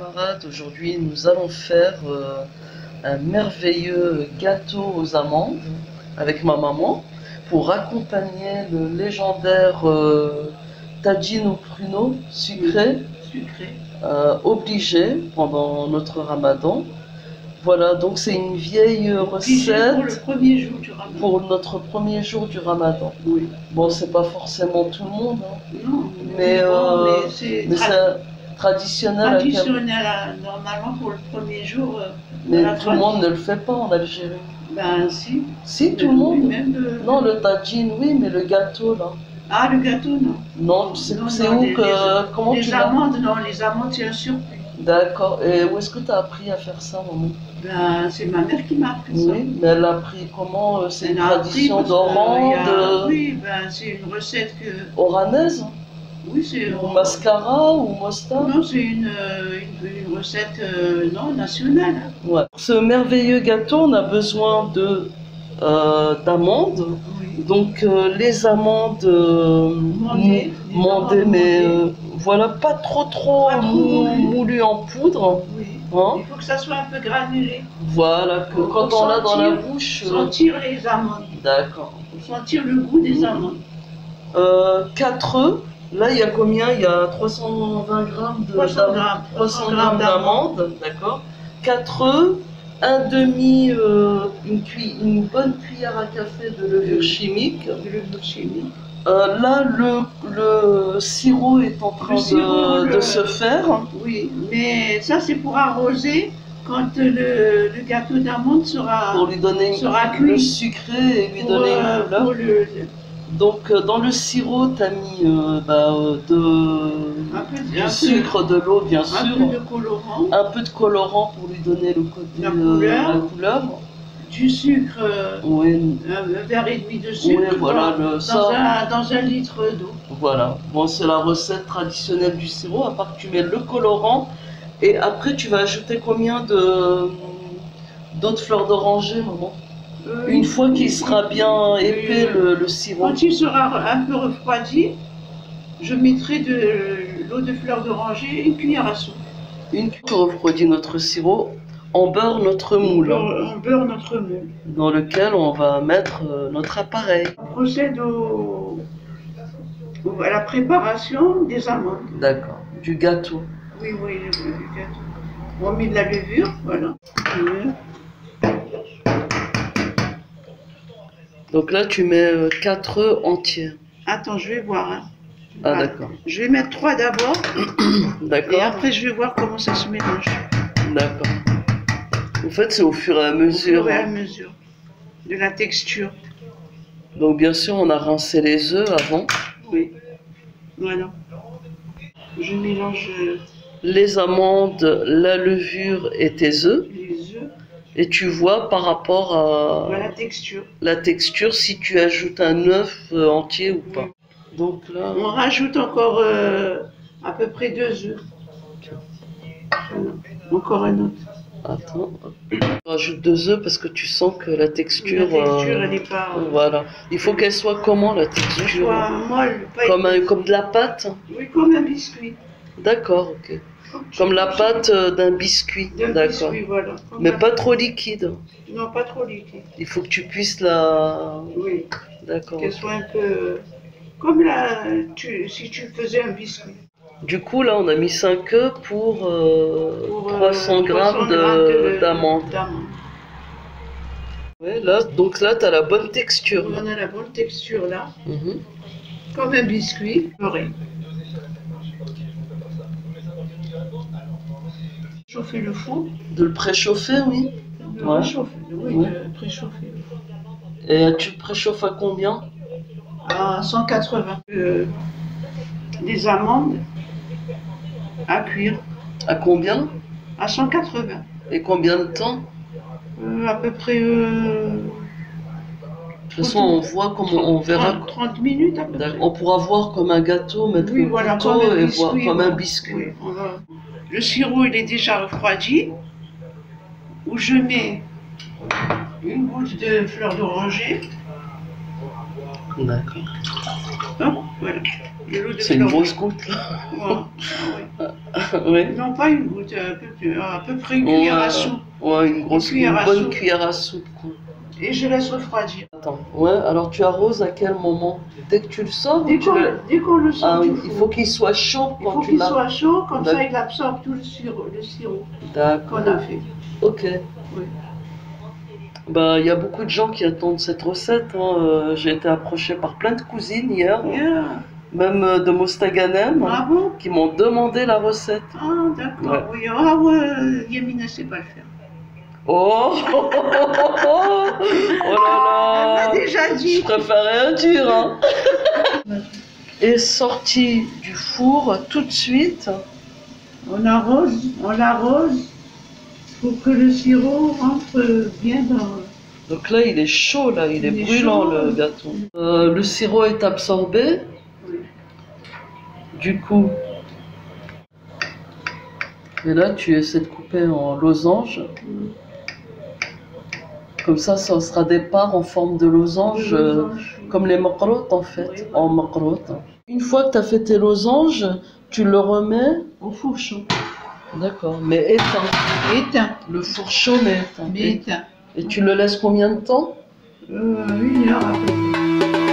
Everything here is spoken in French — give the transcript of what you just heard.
camarades, aujourd'hui nous allons faire un merveilleux gâteau aux amandes avec ma maman pour accompagner le légendaire tagine au pruneau sucré, obligé pendant notre ramadan. Voilà, donc c'est une vieille recette pour le premier jour du ramadan. Pour notre premier jour du ramadan. Oui. Bon, c'est pas forcément tout le monde, hein. Non, mais c'est traditionnel. Traditionnel, normalement pour le premier jour. Mais tout le monde ne le fait pas en Algérie. Ben si. Si, tout le monde. Oui, même Non, le tagine, oui, mais le gâteau, là. Ah, le gâteau, non. Non, c'est où que... Comment les tu amandes, non, les amandes, c'est un surplus. D'accord. Et où est-ce que tu as appris à faire ça, maman? Ben, c'est ma mère qui m'a appris ça. Oui, mais elle a appris comment? C'est une tradition d'Oran Oui, ben, c'est une recette que... oranaise? Oui, c'est... Ou mascara ou mostar? Non, c'est une recette non, nationale. Ouais. Pour ce merveilleux gâteau, on a besoin d'amandes. Oui. Donc les amandes mondées, mais voilà, pas trop moulues en poudre. Oui. Hein? Il faut que ça soit un peu granulé. Voilà, que quand on l'a dans la bouche... Sentir les amandes. D'accord. Sentir le goût des amandes. 4 œufs. Là, il y a combien? Il y a 320 grammes d'amandes. D'accord. 4 œufs. Une bonne cuillère à café de levure chimique. Là, le sirop est en train de se faire. Oui, mais ça, c'est pour arroser quand le gâteau d'amande sera pour lui donner cuit. Le sucré et lui donner une couleur. Donc, dans le sirop, tu as mis du sucre, de l'eau, bien sûr. Un peu de colorant. Un peu de colorant pour lui donner le côté, la couleur. Du sucre, oui. Un verre et demi de sucre, oui, voilà, dans un litre d'eau. Voilà, bon, c'est la recette traditionnelle du sirop, à part que tu mets le colorant. Et après, tu vas ajouter combien d'autres fleurs d'oranger, maman? Une fois qu'il sera bien épais, le sirop. Quand il sera un peu refroidi, je mettrai de l'eau de fleur d'oranger, une cuillère à soupe. Une cuillère refroidit notre sirop, on beurre notre moule. On beurre notre moule. Dans lequel on va mettre notre appareil. On procède à la préparation des amandes. D'accord, du gâteau. Oui, du gâteau. On met de la levure, voilà. Donc là, tu mets 4 œufs entiers. Attends, je vais voir. Hein. Ah, d'accord. Je vais mettre 3 d'abord. D'accord. Et après, je vais voir comment ça se mélange. D'accord. En fait, c'est au fur et à mesure. Au fur et à mesure. De la texture. Donc, bien sûr, on a rincé les œufs avant. Oui. Voilà. Je mélange les amandes, la levure et tes œufs. Les œufs. Et tu vois par rapport à la texture si tu ajoutes un œuf entier ou pas. Donc là, on rajoute encore à peu près 2 œufs. Encore un autre. Attends, on rajoute 2 œufs parce que tu sens que la texture, elle n'est pas... Voilà. Il faut qu'elle soit comment la texture? Soit molle. Comme de la pâte? Oui, comme un biscuit. D'accord, ok. Comme la pâte d'un biscuit. D'accord. Voilà. Mais pas trop liquide. Non, pas trop liquide. Il faut que tu puisses la... Oui. D'accord. Qu'elle soit un peu... Comme si tu faisais un biscuit. Du coup, là, on a mis 5 œufs pour 300 grammes d'amandes. Ouais, là, donc là, tu as la bonne texture. On a la bonne texture, là. Comme un biscuit beurré. Chauffer le four. De le préchauffer, oui. De préchauffer. Et tu le préchauffes à combien? À 180. Les amandes à cuire. À combien? À 180. Et combien de temps? À peu près... De toute façon, on voit comment on verra. 30 minutes à peu près. On pourra voir comme un gâteau, mettre le couteau et voir comme un biscuit. Oui, le sirop, il est déjà refroidi. Où je mets une goutte de fleur d'oranger. D'accord. Hop, voilà. De l'eau de C'est une fleur. grosse goutte là. Ouais. Ouais. Non, pas une goutte, à peu près une cuillère à soupe. Ouais, une grosse, Une cuillère à bonne soupe. cuillère à soupe, quoi. Et je laisse refroidir. Attends, ouais, alors tu arroses à quel moment? Dès que tu le sors Dès ou tu le... qu'on le sort Ah, du il four. faut qu'il soit chaud Il quand faut tu qu'il l'as. soit chaud, comme D'accord. ça il absorbe tout le sirop D'accord. qu'on a fait. Ok. Oui. Bah, il y a beaucoup de gens qui attendent cette recette, hein. J'ai été approchée par plein de cousines hier, Yeah. même de Mostaganem, Ah bon? qui m'ont demandé la recette. Ah d'accord, Ouais. oui. Ah ouais, Yamina sait pas le faire. Oh, oh Elle là m'a là, déjà dit. je préférais un dur, hein. Et sorti du four tout de suite. On l'arrose pour que le sirop rentre bien dans... Donc là, il est chaud, là, il est brûlant, chaud. le gâteau. Le sirop est absorbé. Oui. Du coup, et là, tu essaies de couper en losange. Comme ça sera des parts en forme de losange, comme les makrout en fait, Oui, en makrout. Une fois que tu as fait tes losanges, tu le remets Au four chaud. D'accord, mais éteint. Éteint. Le four chaud mais éteint. Mais éteint. Et tu le laisses combien de temps? 1 heure à peu près.